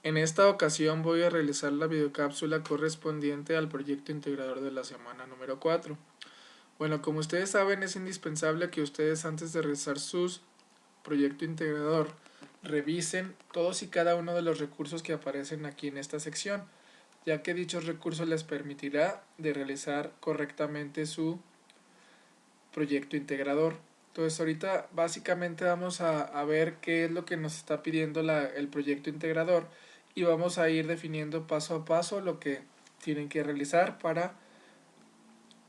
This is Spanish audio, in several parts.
En esta ocasión voy a realizar la videocápsula correspondiente al proyecto integrador de la semana número 4. Bueno, como ustedes saben, es indispensable que ustedes antes de realizar su proyecto integrador revisen todos y cada uno de los recursos que aparecen aquí en esta sección, ya que dichos recursos les permitirá de realizar correctamente su proyecto integrador. Entonces ahorita básicamente vamos a ver qué es lo que nos está pidiendo el proyecto integrador y vamos a ir definiendo paso a paso lo que tienen que realizar para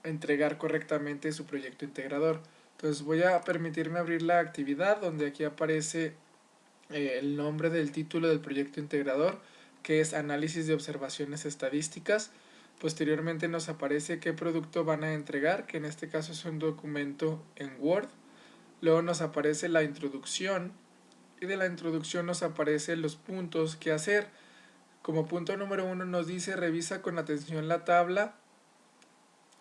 entregar correctamente su proyecto integrador. Entonces voy a permitirme abrir la actividad donde aquí aparece el nombre del título del proyecto integrador, que es análisis de observaciones estadísticas. Posteriormente nos aparece qué producto van a entregar, que en este caso es un documento en Word. Luego nos aparece la introducción y de la introducción nos aparecen los puntos que hacer. Como punto número 1 nos dice revisa con atención la tabla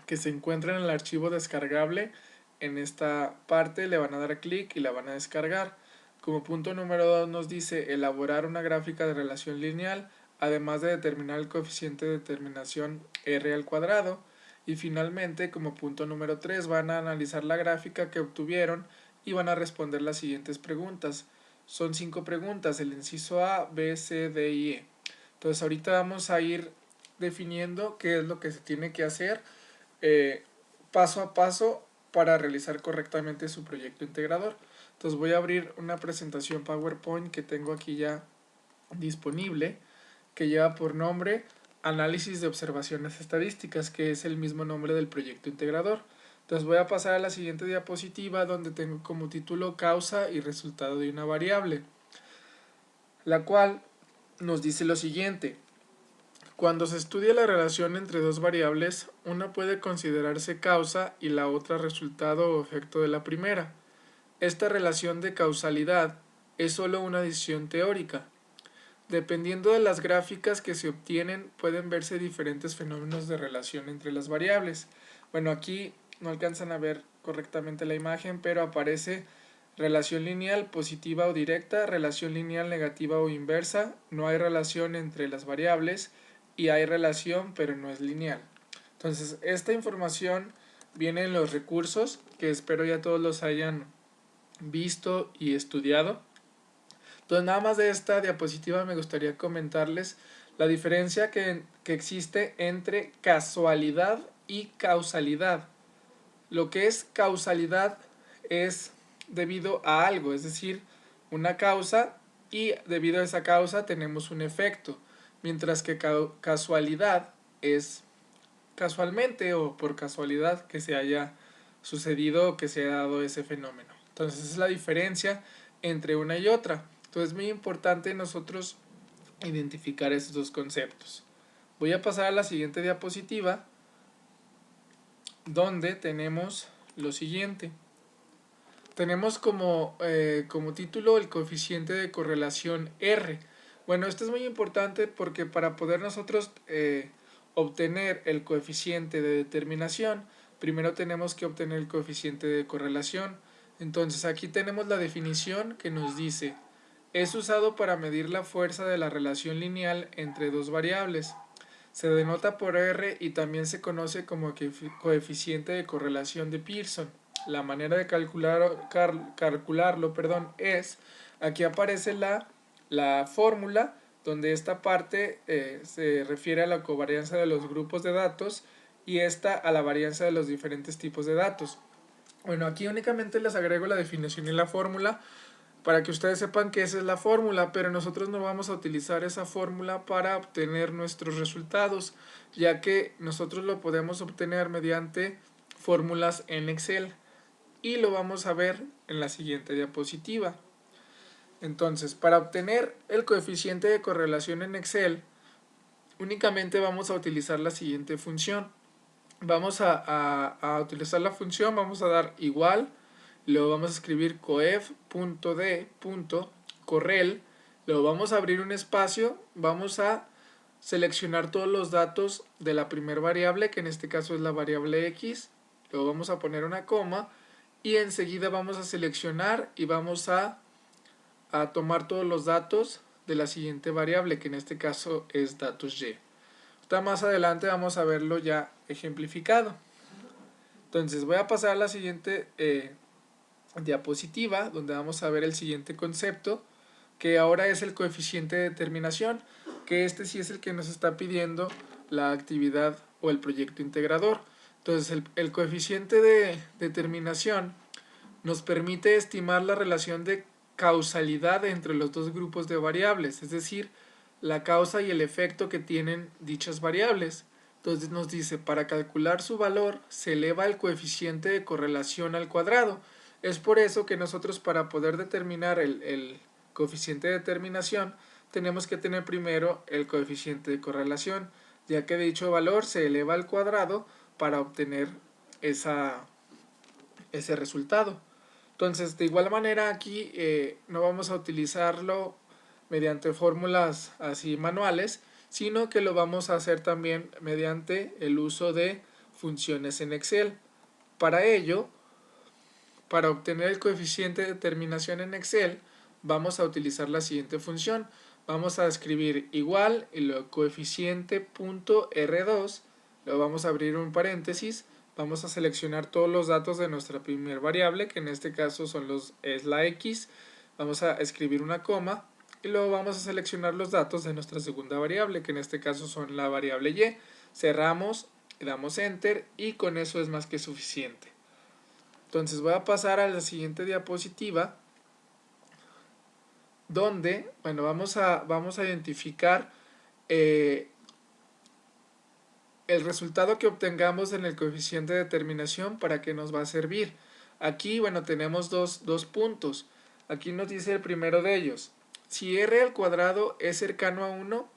que se encuentra en el archivo descargable. En esta parte le van a dar clic y la van a descargar. Como punto número 2 nos dice elaborar una gráfica de relación lineal, además de determinar el coeficiente de determinación r al cuadrado. Y finalmente, como punto número 3, van a analizar la gráfica que obtuvieron y van a responder las siguientes preguntas. Son 5 preguntas, el inciso A, B, C, D y E. Entonces ahorita vamos a ir definiendo qué es lo que se tiene que hacer paso a paso para realizar correctamente su proyecto integrador. Entonces voy a abrir una presentación PowerPoint que tengo aquí ya disponible, que lleva por nombre Análisis de Observaciones Estadísticas, que es el mismo nombre del proyecto integrador. Entonces voy a pasar a la siguiente diapositiva donde tengo como título causa y resultado de una variable, la cual nos dice lo siguiente. Cuando se estudia la relación entre dos variables, una puede considerarse causa y la otra resultado o efecto de la primera. Esta relación de causalidad es solo una decisión teórica. Dependiendo de las gráficas que se obtienen, pueden verse diferentes fenómenos de relación entre las variables. Bueno, aquí no alcanzan a ver correctamente la imagen, pero aparece relación lineal positiva o directa, relación lineal negativa o inversa, no hay relación entre las variables y hay relación pero no es lineal. Entonces, esta información viene en los recursos, que espero ya todos los hayan visto y estudiado. Entonces, nada más de esta diapositiva me gustaría comentarles la diferencia que existe entre casualidad y causalidad. Lo que es causalidad es debido a algo, es decir, una causa y debido a esa causa tenemos un efecto, mientras que casualidad es casualmente o por casualidad que se haya sucedido o que se haya dado ese fenómeno. Entonces es la diferencia entre una y otra. Entonces es muy importante nosotros identificar estos dos conceptos. Voy a pasar a la siguiente diapositiva donde tenemos lo siguiente. Tenemos como título el coeficiente de correlación R. Bueno, esto es muy importante porque para poder nosotros obtener el coeficiente de determinación, primero tenemos que obtener el coeficiente de correlación. Entonces aquí tenemos la definición que nos dice: es usado para medir la fuerza de la relación lineal entre dos variables. Se denota por R y también se conoce como coeficiente de correlación de Pearson. La manera de calcularlo es, aquí aparece la fórmula, donde esta parte se refiere a la covarianza de los grupos de datos y esta a la varianza de los diferentes tipos de datos. Bueno, aquí únicamente les agrego la definición y la fórmula para que ustedes sepan que esa es la fórmula, pero nosotros no vamos a utilizar esa fórmula para obtener nuestros resultados, ya que nosotros lo podemos obtener mediante fórmulas en Excel y lo vamos a ver en la siguiente diapositiva. Entonces, para obtener el coeficiente de correlación en Excel, únicamente vamos a utilizar la siguiente función. Vamos a utilizar la función, vamos a dar igual, luego vamos a escribir coef.d.correl, luego vamos a abrir un espacio, vamos a seleccionar todos los datos de la primera variable, que en este caso es la variable x, luego vamos a poner una coma y enseguida vamos a seleccionar y vamos a tomar todos los datos de la siguiente variable, que en este caso es datos y. Más adelante vamos a verlo ya ejemplificado. Entonces voy a pasar a la siguiente diapositiva, donde vamos a ver el siguiente concepto, que ahora es el coeficiente de determinación, que este sí es el que nos está pidiendo la actividad o el proyecto integrador. Entonces el coeficiente de determinación nos permite estimar la relación de causalidad entre los dos grupos de variables, es decir, la causa y el efecto que tienen dichas variables. Entonces nos dice, para calcular su valor se eleva el coeficiente de correlación al cuadrado. Es por eso que nosotros, para poder determinar el coeficiente de determinación, tenemos que tener primero el coeficiente de correlación, ya que dicho valor se eleva al cuadrado para obtener ese resultado. Entonces, de igual manera aquí no vamos a utilizarlo mediante fórmulas así manuales, sino que lo vamos a hacer también mediante el uso de funciones en Excel. Para ello, para obtener el coeficiente de determinación en Excel, vamos a utilizar la siguiente función. Vamos a escribir igual y luego coeficiente.r2, luego vamos a abrir un paréntesis, vamos a seleccionar todos los datos de nuestra primera variable, que en este caso es la x, vamos a escribir una coma, y luego vamos a seleccionar los datos de nuestra segunda variable, que en este caso son la variable y, cerramos, damos enter y con eso es más que suficiente. Entonces voy a pasar a la siguiente diapositiva, donde, bueno, vamos a identificar el resultado que obtengamos en el coeficiente de determinación, para qué nos va a servir. Aquí, bueno, tenemos dos puntos. Aquí nos dice el primero de ellos. Si r al cuadrado es cercano a 1,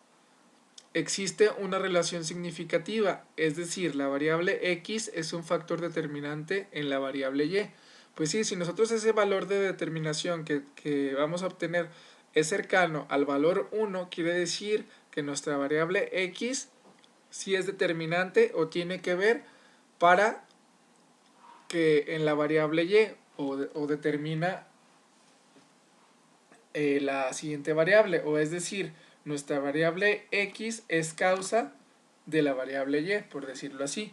existe una relación significativa, es decir, la variable x es un factor determinante en la variable y. Pues sí, si nosotros ese valor de determinación que vamos a obtener es cercano al valor 1, quiere decir que nuestra variable x sí es determinante o tiene que ver para que en la variable y o determina la siguiente variable, o es decir, nuestra variable x es causa de la variable y, por decirlo así.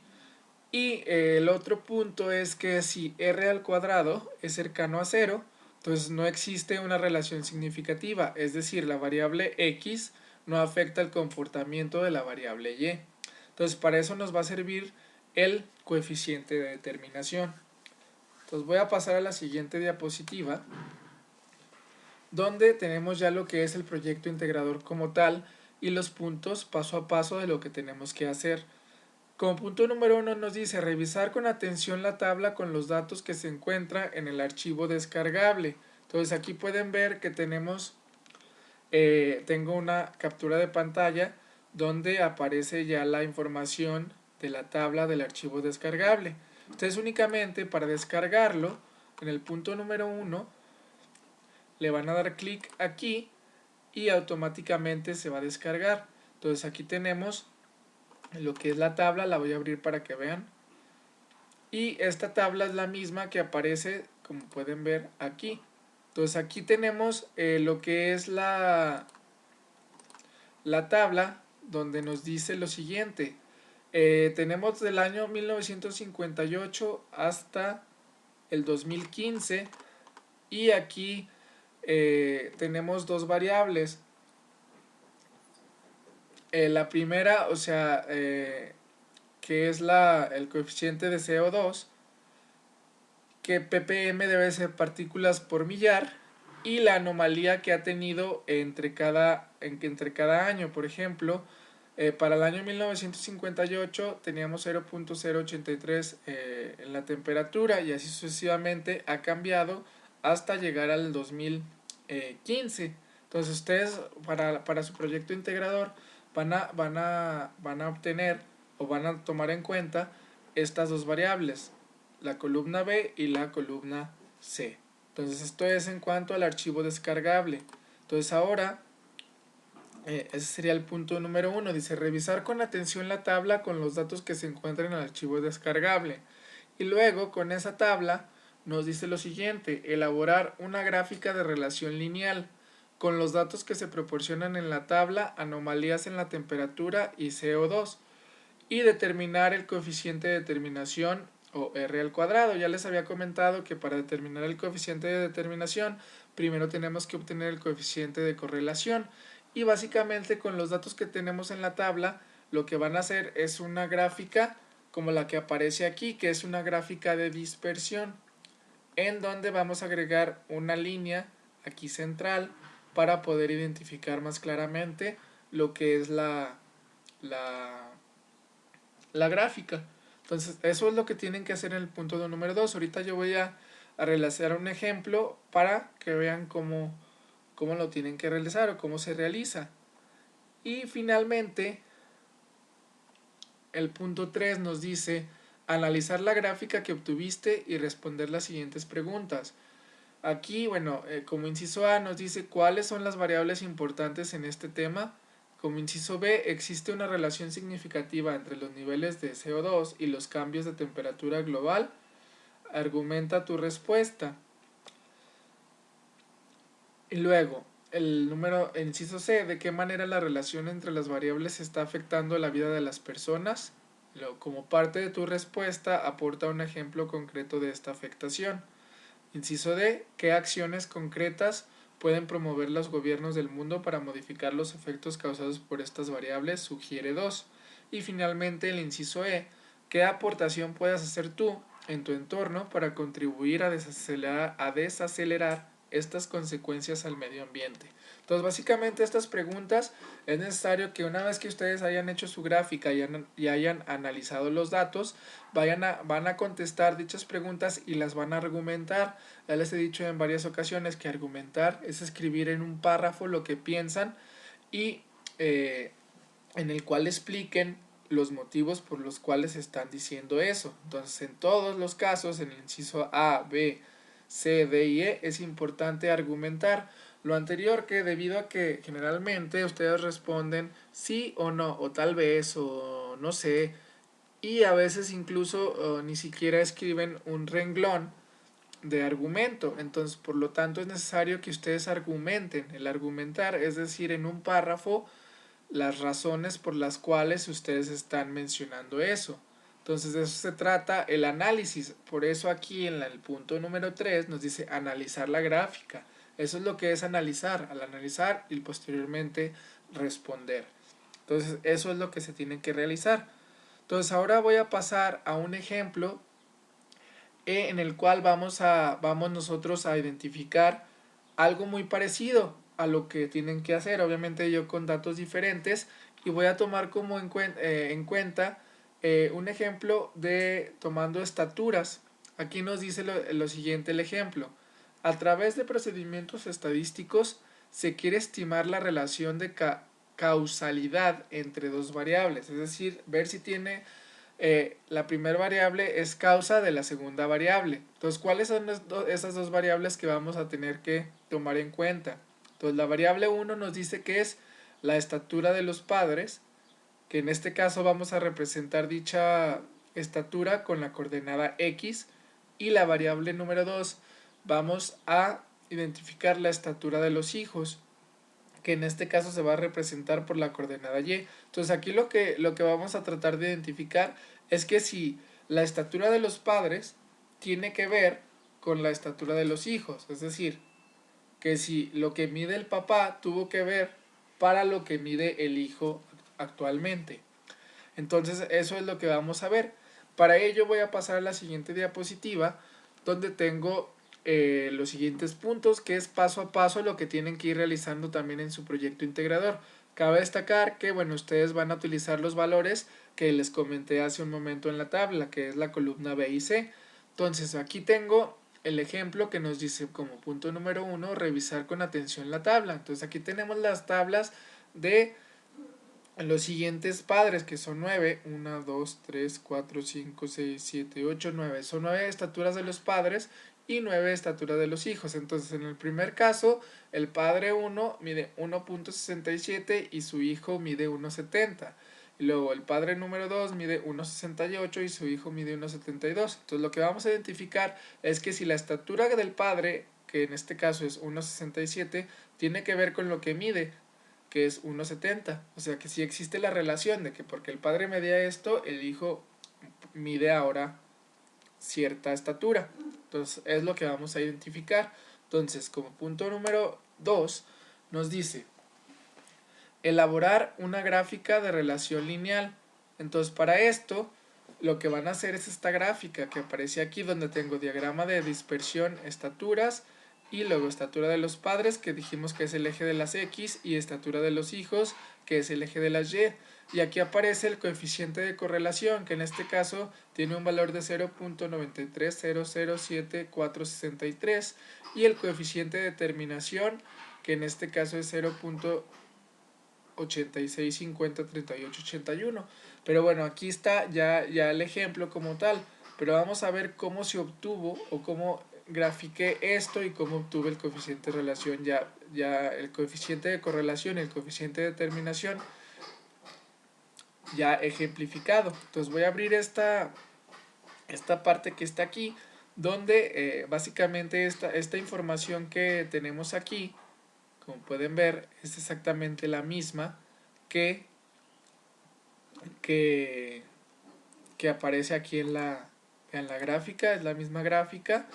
Y el otro punto es que si r al cuadrado es cercano a 0, entonces no existe una relación significativa, es decir, la variable x no afecta el comportamiento de la variable y. Entonces para eso nos va a servir el coeficiente de determinación. Entonces voy a pasar a la siguiente diapositiva, donde tenemos ya lo que es el proyecto integrador como tal y los puntos paso a paso de lo que tenemos que hacer. Como punto número 1 nos dice revisar con atención la tabla con los datos que se encuentra en el archivo descargable. Entonces aquí pueden ver que tengo una captura de pantalla donde aparece ya la información de la tabla del archivo descargable. Entonces únicamente para descargarlo, en el punto número 1 le van a dar clic aquí y automáticamente se va a descargar. Entonces aquí tenemos lo que es la tabla, la voy a abrir para que vean. Y esta tabla es la misma que aparece, como pueden ver aquí. Entonces aquí tenemos lo que es la tabla, donde nos dice lo siguiente. Tenemos del año 1958 hasta el 2015 y aquí tenemos dos variables. La primera, o sea, que es el coeficiente de CO2, que ppm debe ser partículas por millar, y la anomalía que ha tenido entre cada año. Por ejemplo, para el año 1958 teníamos 0.083 en la temperatura, y así sucesivamente ha cambiado hasta llegar al 2015. Entonces ustedes para su proyecto integrador van a obtener o van a tomar en cuenta estas dos variables, la columna B y la columna C. Entonces esto es en cuanto al archivo descargable. Entonces ahora ese sería el punto número 1. Dice revisar con atención la tabla con los datos que se encuentran en el archivo descargable. Y luego con esa tabla nos dice lo siguiente: elaborar una gráfica de relación lineal con los datos que se proporcionan en la tabla, anomalías en la temperatura y CO2, y determinar el coeficiente de determinación o R al cuadrado. Ya les había comentado que para determinar el coeficiente de determinación, primero tenemos que obtener el coeficiente de correlación, y básicamente con los datos que tenemos en la tabla, lo que van a hacer es una gráfica como la que aparece aquí, que es una gráfica de dispersión, en donde vamos a agregar una línea aquí central para poder identificar más claramente lo que es la, la gráfica. Entonces, eso es lo que tienen que hacer en el punto de número 2. Ahorita yo voy a realizar un ejemplo para que vean cómo lo tienen que realizar o cómo se realiza. Y finalmente, el punto 3 nos dice analizar la gráfica que obtuviste y responder las siguientes preguntas. Aquí, bueno, como inciso A nos dice cuáles son las variables importantes en este tema. Como inciso B, existe una relación significativa entre los niveles de CO2 y los cambios de temperatura global. Argumenta tu respuesta. Y luego, el inciso C, de qué manera la relación entre las variables está afectando la vida de las personas. Luego, como parte de tu respuesta, aporta un ejemplo concreto de esta afectación. Inciso D, ¿qué acciones concretas pueden promover los gobiernos del mundo para modificar los efectos causados por estas variables? Sugiere 2. Y finalmente el inciso E, ¿qué aportación puedes hacer tú en tu entorno para contribuir a desacelerar estas consecuencias al medio ambiente? Entonces, básicamente estas preguntas es necesario que una vez que ustedes hayan hecho su gráfica y hayan analizado los datos, van a contestar dichas preguntas y las van a argumentar. Ya les he dicho en varias ocasiones que argumentar es escribir en un párrafo lo que piensan y en el cual expliquen los motivos por los cuales están diciendo eso. Entonces, en todos los casos, en el inciso A, B, C, D y E, es importante argumentar lo anterior, que debido a que generalmente ustedes responden sí o no, o tal vez, o no sé, y a veces incluso ni siquiera escriben un renglón de argumento. Entonces, por lo tanto, es necesario que ustedes argumenten. El argumentar, es decir, en un párrafo, las razones por las cuales ustedes están mencionando eso. Entonces, de eso se trata el análisis. Por eso aquí en el punto número 3 nos dice analizar la gráfica. Eso es lo que es analizar, al analizar y posteriormente responder. Entonces, eso es lo que se tiene que realizar. Entonces, ahora voy a pasar a un ejemplo en el cual vamos nosotros a identificar algo muy parecido a lo que tienen que hacer, obviamente yo con datos diferentes, y voy a tomar como en cuenta un ejemplo de tomando estaturas. Aquí nos dice lo siguiente el ejemplo. A través de procedimientos estadísticos se quiere estimar la relación de causalidad entre dos variables, es decir, ver si tiene la primera variable es causa de la segunda variable. Entonces, ¿cuáles son esas dos variables que vamos a tener que tomar en cuenta? Entonces, la variable 1 nos dice que es la estatura de los padres, que en este caso vamos a representar dicha estatura con la coordenada X, y la variable número 2 vamos a identificar la estatura de los hijos, que en este caso se va a representar por la coordenada Y. Entonces aquí lo que vamos a tratar de identificar es que si la estatura de los padres tiene que ver con la estatura de los hijos, es decir, que si lo que mide el papá tuvo que ver para lo que mide el hijo actualmente. Entonces eso es lo que vamos a ver. Para ello voy a pasar a la siguiente diapositiva, donde tengo los siguientes puntos, que es paso a paso lo que tienen que ir realizando también en su proyecto integrador. Cabe destacar que bueno, ustedes van a utilizar los valores que les comenté hace un momento en la tabla, que es la columna B y C. Entonces aquí tengo el ejemplo que nos dice como punto número 1, revisar con atención la tabla. Entonces aquí tenemos las tablas de los siguientes padres, que son 9, 1, 2, 3, 4, 5, 6, 7, 8, 9. Son 9 estaturas de los padres y 9 estaturas de los hijos. Entonces, en el primer caso, el padre 1 mide 1.67 y su hijo mide 1.70. Y luego el padre número 2 mide 1.68 y su hijo mide 1.72. Entonces, lo que vamos a identificar es que si la estatura del padre, que en este caso es 1.67, tiene que ver con lo que mide, que es 1,70. O sea que si existe la relación de que porque el padre medía esto, el hijo mide ahora cierta estatura. Entonces es lo que vamos a identificar. Entonces, como punto número 2, nos dice elaborar una gráfica de relación lineal. Entonces, para esto, lo que van a hacer es esta gráfica que aparece aquí, donde tengo diagrama de dispersión, estaturas, y luego estatura de los padres, que dijimos que es el eje de las X, y estatura de los hijos, que es el eje de las Y. Y aquí aparece el coeficiente de correlación, que en este caso tiene un valor de 0.93007.463, y el coeficiente de determinación, que en este caso es 0.86, 50, 38, 81. Pero bueno, aquí está ya el ejemplo como tal, pero vamos a ver cómo se obtuvo o cómo grafiqué esto y cómo obtuve el coeficiente de relación, ya el coeficiente de correlación y el coeficiente de determinación ya ejemplificado. Entonces voy a abrir esta parte que está aquí, donde básicamente esta información que tenemos aquí, como pueden ver, es exactamente la misma que que, que aparece aquí en la gráfica, es la misma gráfica,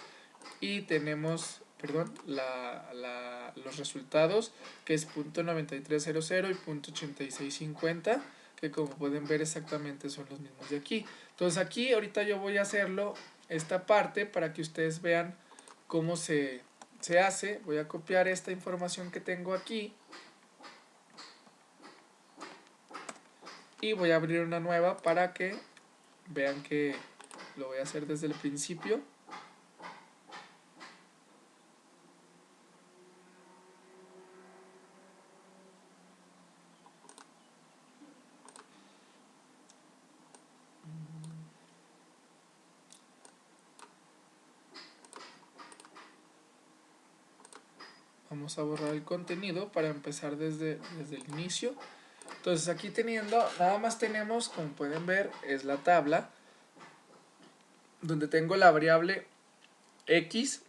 y tenemos, perdón, los resultados, que es .9300 y .8650, que como pueden ver exactamente son los mismos de aquí. Entonces aquí ahorita yo voy a hacerlo, esta parte, para que ustedes vean cómo se hace. Voy a copiar esta información que tengo aquí y voy a abrir una nueva para que vean que lo voy a hacer desde el principio. Vamos a borrar el contenido para empezar desde el inicio. Entonces aquí nada más tenemos, como pueden ver, es la tabla donde tengo la variable X,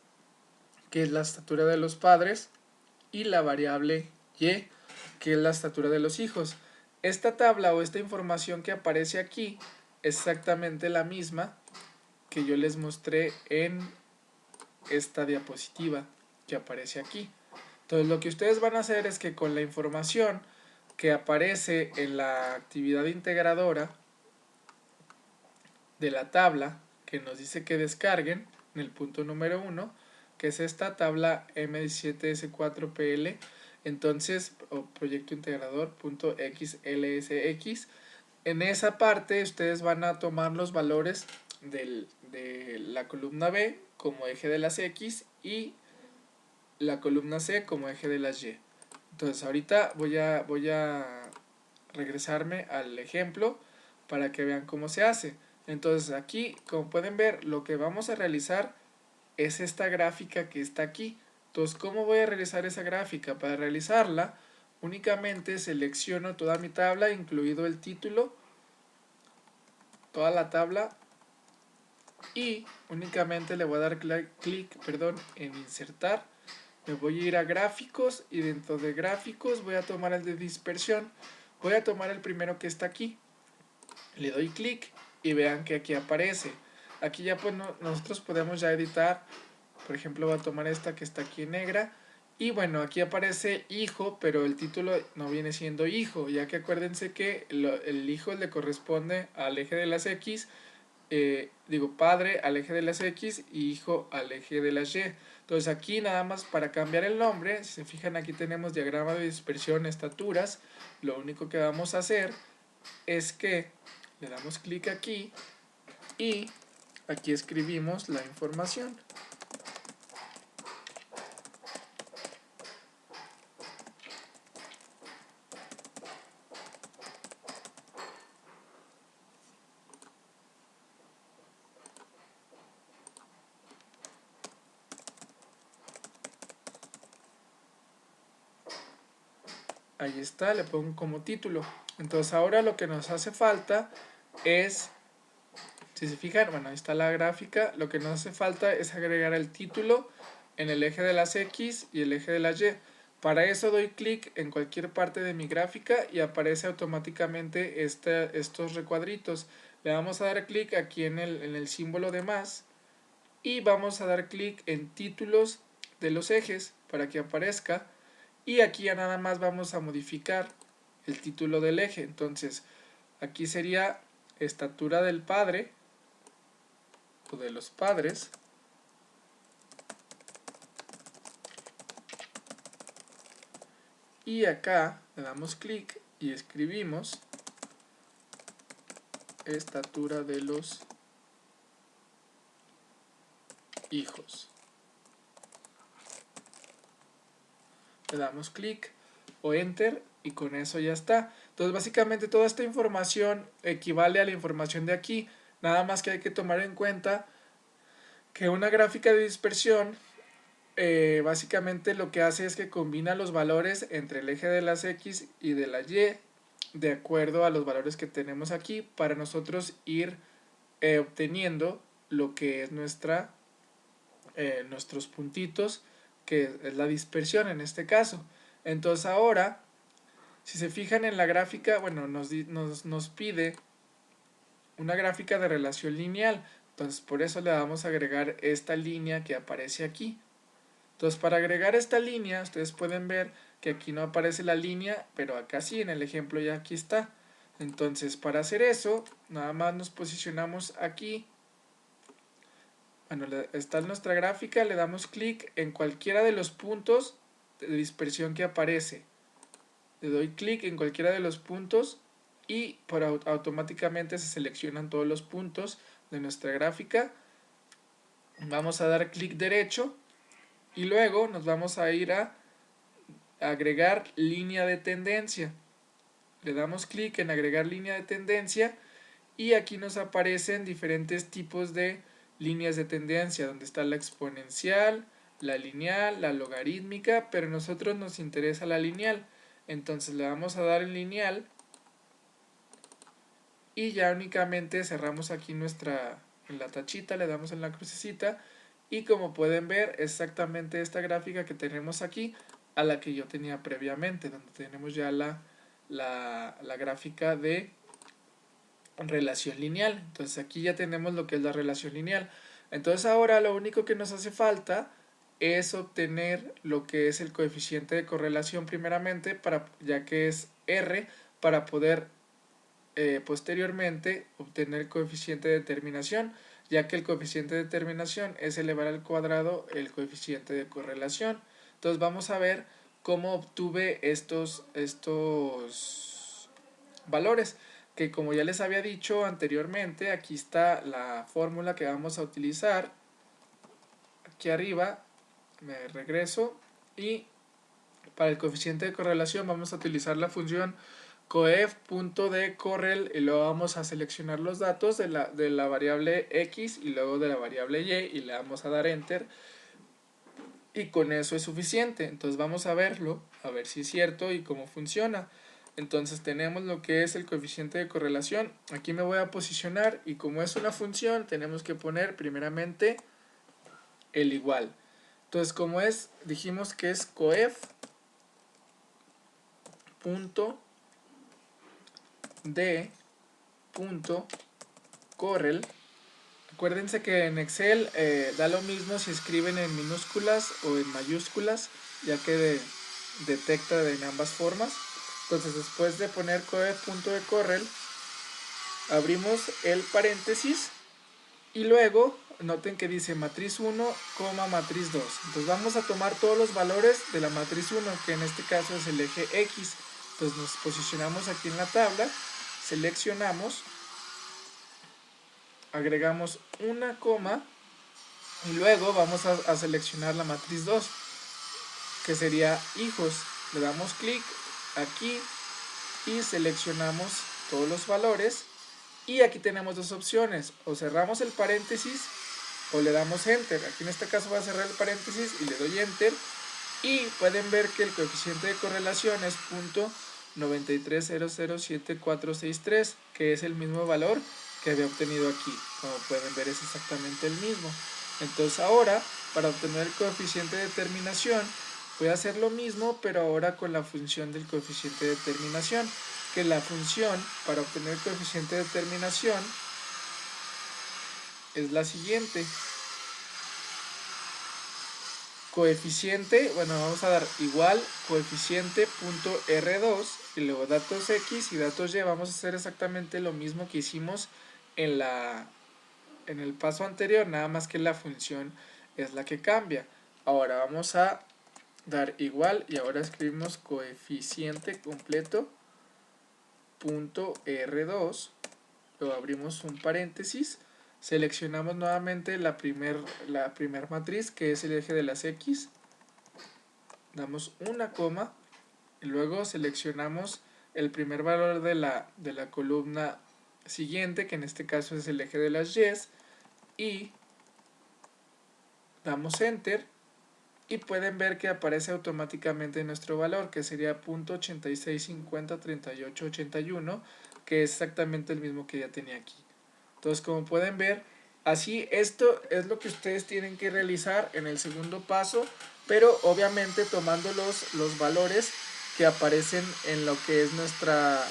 que es la estatura de los padres, y la variable Y, que es la estatura de los hijos. Esta tabla o esta información que aparece aquí es exactamente la misma que yo les mostré en esta diapositiva que aparece aquí. Entonces lo que ustedes van a hacer es que con la información que aparece en la actividad integradora de la tabla que nos dice que descarguen en el punto número 1, que es esta tabla M17S4PL, entonces, o proyecto integrador .xlsx, en esa parte ustedes van a tomar los valores de la columna B como eje de las X y la columna C como eje de las Y. Entonces ahorita voy a regresarme al ejemplo para que vean cómo se hace. Entonces aquí, como pueden ver, lo que vamos a realizar es esta gráfica que está aquí. Entonces, ¿cómo voy a realizar esa gráfica? Para realizarla, únicamente selecciono toda mi tabla, incluido el título, toda la tabla, y únicamente le voy a dar clic en insertar. Me voy a ir a gráficos y dentro de gráficos voy a tomar el de dispersión. Voy a tomar el primero que está aquí. Le doy clic y vean que aquí aparece. Aquí ya pues nosotros podemos ya editar. Por ejemplo, voy a tomar esta que está aquí en negra. Y bueno, aquí aparece hijo, pero el título no viene siendo hijo, ya que acuérdense que el hijo le corresponde al eje de las X, padre al eje de las X y hijo al eje de las Y. Entonces aquí nada más para cambiar el nombre, si se fijan aquí tenemos diagrama de dispersión, estaturas. Lo único que vamos a hacer es que le damos clic aquí y aquí escribimos la información. Ahí está, le pongo como título. Entonces ahora lo que nos hace falta es, si se fijan, bueno, ahí está la gráfica. Lo que nos hace falta es agregar el título en el eje de las X y el eje de las Y. Para eso doy clic en cualquier parte de mi gráfica y aparece automáticamente estos recuadritos. Le vamos a dar clic aquí en el símbolo de más y vamos a dar clic en títulos de los ejes para que aparezca, y aquí ya nada más vamos a modificar el título del eje. Entonces aquí sería estatura del padre o de los padres, y acá le damos clic y escribimos estatura de los hijos. Le damos clic o enter y con eso ya está. Entonces básicamente toda esta información equivale a la información de aquí, nada más que hay que tomar en cuenta que una gráfica de dispersión básicamente lo que hace es que combina los valores entre el eje de las X y de la Y de acuerdo a los valores que tenemos aquí para nosotros ir obteniendo lo que es nuestros puntitos, que es la dispersión en este caso. Entonces ahora, si se fijan en la gráfica, bueno, nos pide una gráfica de relación lineal. Entonces por eso le vamos a agregar esta línea que aparece aquí. Entonces para agregar esta línea, ustedes pueden ver que aquí no aparece la línea, pero acá sí, en el ejemplo ya aquí está. Entonces para hacer eso, nada más nos posicionamos aquí. Bueno, está en nuestra gráfica, le damos clic en cualquiera de los puntos de dispersión que aparece. Le doy clic en cualquiera de los puntos y automáticamente se seleccionan todos los puntos de nuestra gráfica. Vamos a dar clic derecho y luego nos vamos a ir a agregar línea de tendencia. Le damos clic en agregar línea de tendencia y aquí nos aparecen diferentes tipos de líneas de tendencia, donde está la exponencial, la lineal, la logarítmica, pero a nosotros nos interesa la lineal. Entonces le vamos a dar en lineal y ya únicamente cerramos aquí en la tachita, le damos en la crucecita y como pueden ver exactamente esta gráfica que tenemos aquí a la que yo tenía previamente, donde tenemos ya la gráfica de relación lineal. Entonces aquí ya tenemos lo que es la relación lineal. Entonces ahora lo único que nos hace falta es obtener lo que es el coeficiente de correlación primeramente, ya que es R, para poder posteriormente obtener el coeficiente de determinación, ya que el coeficiente de determinación es elevar al cuadrado el coeficiente de correlación. Entonces vamos a ver cómo obtuve estos valores, que como ya les había dicho anteriormente, aquí está la fórmula que vamos a utilizar. Aquí arriba me regreso y para el coeficiente de correlación vamos a utilizar la función coef.decorrel y luego vamos a seleccionar los datos de la variable X y luego de la variable Y y le vamos a dar enter y con eso es suficiente. Entonces vamos a verlo, a ver si es cierto y cómo funciona. Entonces tenemos lo que es el coeficiente de correlación. Aquí me voy a posicionar y como es una función tenemos que poner primeramente el igual. Entonces como dijimos que es coef.d.correl. Acuérdense que en Excel da lo mismo si escriben en minúsculas o en mayúsculas, ya que detecta en ambas formas. Entonces después de poner coef.decorrel abrimos el paréntesis y luego noten que dice matriz 1, matriz 2. Entonces vamos a tomar todos los valores de la matriz 1, que en este caso es el eje X. Entonces nos posicionamos aquí en la tabla, seleccionamos, agregamos una coma y luego vamos a seleccionar la matriz 2, que sería hijos. Le damos clic aquí y seleccionamos todos los valores y aquí tenemos dos opciones: o cerramos el paréntesis o le damos enter. Aquí en este caso voy a cerrar el paréntesis y le doy enter y pueden ver que el coeficiente de correlación es .9300743, que es el mismo valor que había obtenido aquí. Como pueden ver es exactamente el mismo. Entonces ahora para obtener el coeficiente de determinación Voy a hacer lo mismo, pero ahora con la función del coeficiente de determinación, que la función para obtener el coeficiente de determinación es la siguiente. Coeficiente, bueno, vamos a dar igual coeficiente.r2 y luego datos x y datos y. Vamos a hacer exactamente lo mismo que hicimos en el paso anterior, nada más que la función es la que cambia. Ahora vamos a dar igual y ahora escribimos coeficiente completo punto r2, luego abrimos un paréntesis, seleccionamos nuevamente la primer matriz, que es el eje de las x, damos una coma y luego seleccionamos el primer valor de la columna siguiente, que en este caso es el eje de las y damos enter y pueden ver que aparece automáticamente nuestro valor, que sería .86503881, que es exactamente el mismo que ya tenía aquí. Entonces, como pueden ver, así esto es lo que ustedes tienen que realizar en el segundo paso, pero obviamente tomando los valores que aparecen en lo que es nuestra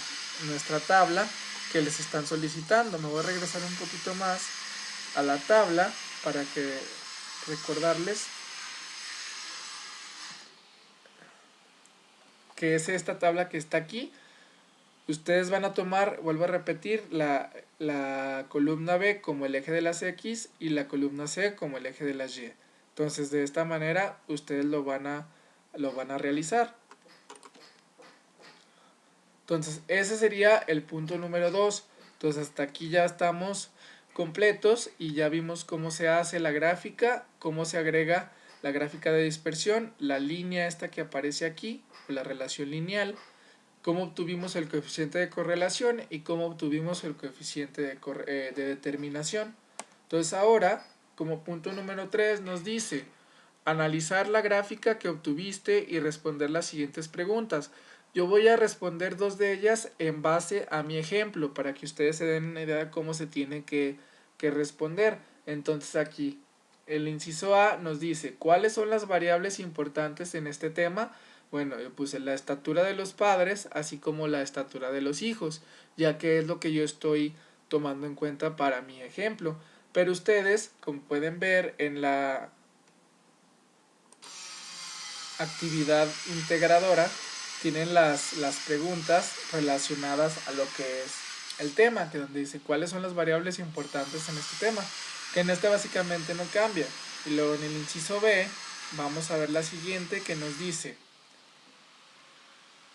tabla que les están solicitando. Me voy a regresar un poquito más a la tabla para que recordarles que es esta tabla que está aquí. Ustedes van a tomar, vuelvo a repetir, la columna B como el eje de las X y la columna C como el eje de las Y. Entonces, de esta manera, ustedes lo van a realizar. Entonces, ese sería el punto número 2. Entonces, hasta aquí ya estamos completos y ya vimos cómo se hace la gráfica, cómo se agrega la gráfica de dispersión, la línea esta que aparece aquí, la relación lineal, cómo obtuvimos el coeficiente de correlación y cómo obtuvimos el coeficiente de determinación. Entonces ahora, como punto número 3, nos dice analizar la gráfica que obtuviste y responder las siguientes preguntas. Yo voy a responder dos de ellas en base a mi ejemplo para que ustedes se den una idea de cómo se tiene que responder. Entonces aquí el inciso A nos dice ¿cuáles son las variables importantes en este tema? Bueno, yo puse la estatura de los padres, así como la estatura de los hijos, ya que es lo que yo estoy tomando en cuenta para mi ejemplo. Pero ustedes, como pueden ver en la actividad integradora, tienen las preguntas relacionadas a lo que es el tema, que donde dice cuáles son las variables importantes en este tema, que en este básicamente no cambia. Y luego en el inciso B vamos a ver la siguiente, que nos dice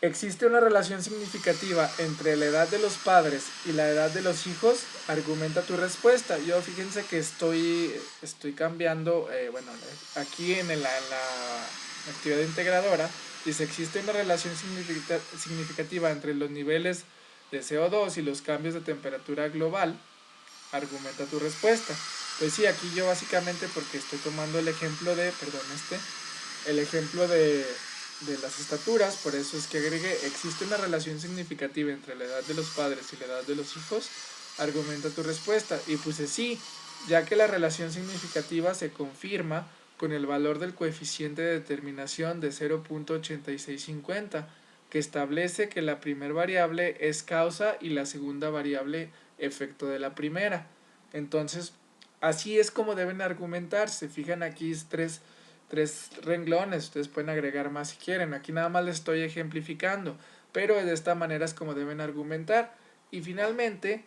¿existe una relación significativa entre la edad de los padres y la edad de los hijos? Argumenta tu respuesta. Yo fíjense que estoy cambiando, bueno, aquí en la actividad integradora dice existe una relación significativa entre los niveles de CO2 y los cambios de temperatura global. Argumenta tu respuesta. Pues sí, aquí yo básicamente porque estoy tomando el ejemplo de, el ejemplo de las estaturas, por eso es que agregué, existe una relación significativa entre la edad de los padres y la edad de los hijos, argumenta tu respuesta, y puse sí, ya que la relación significativa se confirma con el valor del coeficiente de determinación de 0.8650, que establece que la primera variable es causa y la segunda variable efecto de la primera. Entonces, así es como deben argumentar. Se fijan aquí tres renglones, ustedes pueden agregar más si quieren, aquí nada más les estoy ejemplificando, pero de esta manera es como deben argumentar. Y finalmente,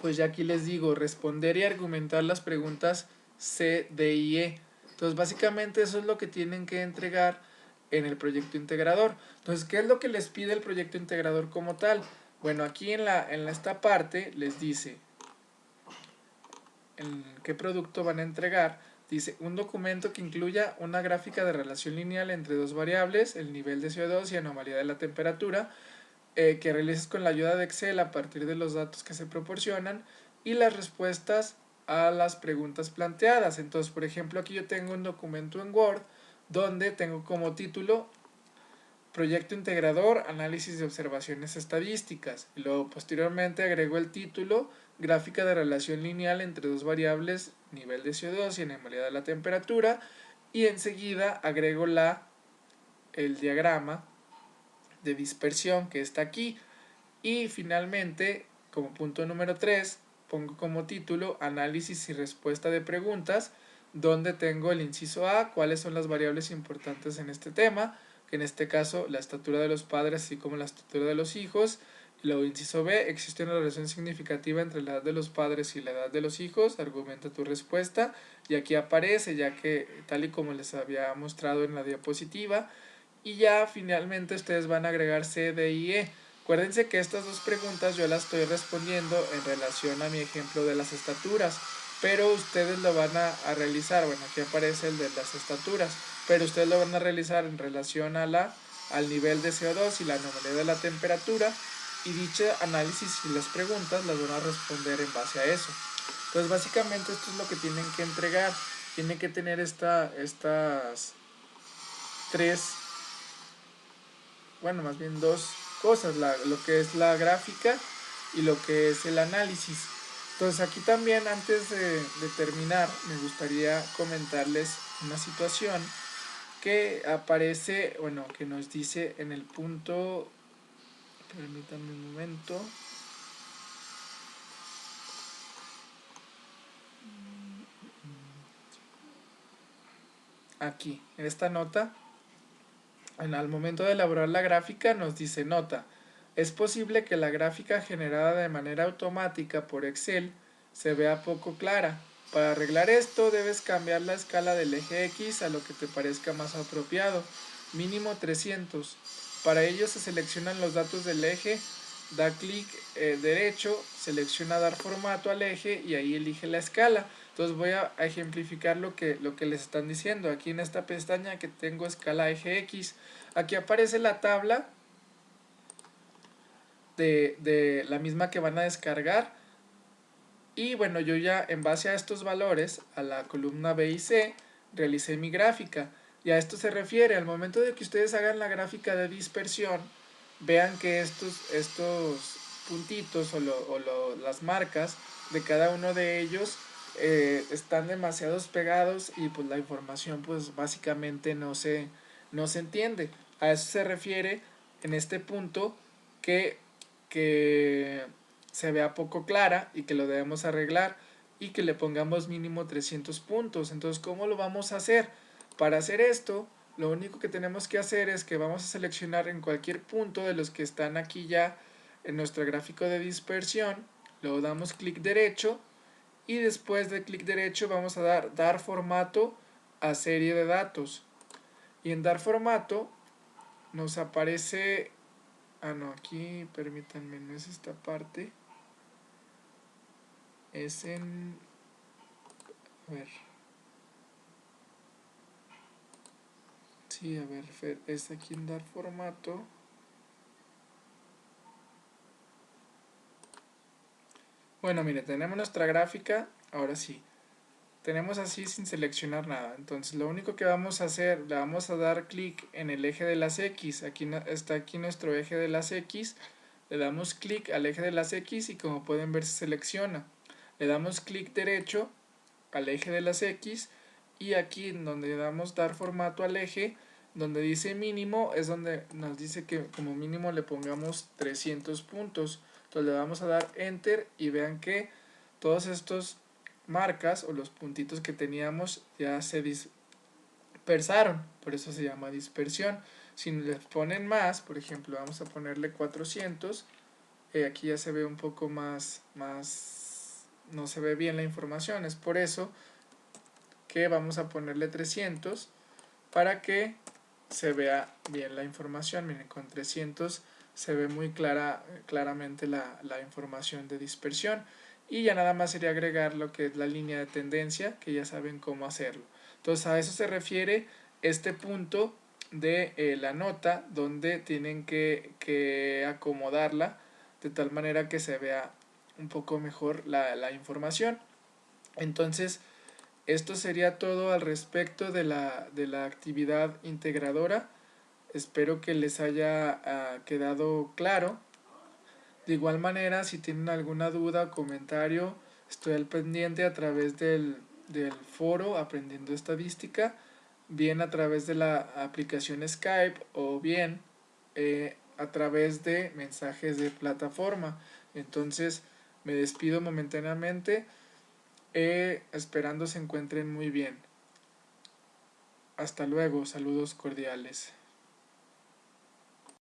pues ya aquí les digo, responder y argumentar las preguntas C, D y E. Entonces básicamente eso es lo que tienen que entregar en el proyecto integrador. Entonces, ¿qué es lo que les pide el proyecto integrador como tal? Bueno, aquí en esta parte les dice en qué producto van a entregar. Dice, un documento que incluya una gráfica de relación lineal entre dos variables, el nivel de CO2 y anomalía de la temperatura, que realices con la ayuda de Excel a partir de los datos que se proporcionan y las respuestas a las preguntas planteadas. Entonces, por ejemplo, aquí yo tengo un documento en Word donde tengo como título Proyecto Integrador, Análisis de Observaciones Estadísticas. Y luego posteriormente agrego el título Gráfica de relación lineal entre dos variables, nivel de CO2 y anomalía de la temperatura. Y enseguida agrego la el diagrama de dispersión que está aquí. Y finalmente, como punto número 3, pongo como título análisis y respuesta de preguntas, donde tengo el inciso A, cuáles son las variables importantes en este tema, que en este caso la estatura de los padres así como la estatura de los hijos. Y luego inciso B, existe una relación significativa entre la edad de los padres y la edad de los hijos, argumenta tu respuesta, y aquí aparece, ya que tal y como les había mostrado en la diapositiva. Y ya finalmente ustedes van a agregar C, D y E. Acuérdense que estas dos preguntas yo las estoy respondiendo en relación a mi ejemplo de las estaturas, pero ustedes lo van a realizar, bueno, aquí aparece el de las estaturas, pero ustedes lo van a realizar en relación a al nivel de CO2 y la anomalía de la temperatura, y dicho análisis y las preguntas las van a responder en base a eso. Entonces básicamente esto es lo que tienen que entregar. Tienen que tener estas tres, bueno, más bien dos cosas, lo que es la gráfica y lo que es el análisis. Entonces aquí también, antes de terminar, me gustaría comentarles una situación que aparece, bueno, que nos dice en el punto, permítanme un momento, aquí, en esta nota, al momento de elaborar la gráfica nos dice nota, es posible que la gráfica generada de manera automática por Excel se vea poco clara. Para arreglar esto debes cambiar la escala del eje X a lo que te parezca más apropiado, mínimo 300. Para ello se seleccionan los datos del eje, da clic derecho, selecciona dar formato al eje y ahí elige la escala. Entonces voy a ejemplificar lo que les están diciendo. Aquí en esta pestaña que tengo escala eje X, aquí aparece la tabla de la misma que van a descargar. Y bueno, yo ya en base a estos valores, a la columna B y C, realicé mi gráfica. Y a esto se refiere, al momento de que ustedes hagan la gráfica de dispersión, vean que estos puntitos las marcas de cada uno de ellos están demasiado pegados y pues la información pues básicamente no se entiende. A eso se refiere en este punto que se vea poco clara y que lo debemos arreglar y que le pongamos mínimo 300 puntos. Entonces, ¿cómo lo vamos a hacer? Para hacer esto, lo único que tenemos que hacer es que vamos a seleccionar en cualquier punto de los que están aquí ya en nuestro gráfico de dispersión, luego damos clic derecho y después de clic derecho vamos a dar formato a serie de datos. Y en dar formato nos aparece, no, aquí permítanme, no es esta parte, es en, a ver, sí, a ver, es aquí en dar formato. Bueno, mire, tenemos nuestra gráfica, ahora sí, tenemos así sin seleccionar nada. Entonces lo único que vamos a hacer, le vamos a dar clic en el eje de las X, aquí está aquí nuestro eje de las X, le damos clic al eje de las X y como pueden ver se selecciona. Le damos clic derecho al eje de las X y aquí en donde le damos dar formato al eje, donde dice mínimo, es donde nos dice que como mínimo le pongamos 300 puntos. Entonces le vamos a dar enter y vean que todos estos marcas o los puntitos que teníamos ya se dispersaron, por eso se llama dispersión. Si les ponen más, por ejemplo, vamos a ponerle 400, aquí ya se ve un poco más, no se ve bien la información, es por eso que vamos a ponerle 300 para que se vea bien la información. Miren, con 300 se ve muy claramente la información de dispersión. Y ya nada más sería agregar lo que es la línea de tendencia, que ya saben cómo hacerlo. Entonces a eso se refiere este punto de la nota, donde tienen que acomodarla de tal manera que se vea un poco mejor la información. Entonces, esto sería todo al respecto de la actividad integradora. Espero que les haya quedado claro. De igual manera, si tienen alguna duda o comentario, estoy al pendiente a través del foro Aprendiendo Estadística. bien a través de la aplicación Skype o bien a través de mensajes de plataforma. Entonces me despido momentáneamente, esperando se encuentren muy bien. Hasta luego, saludos cordiales.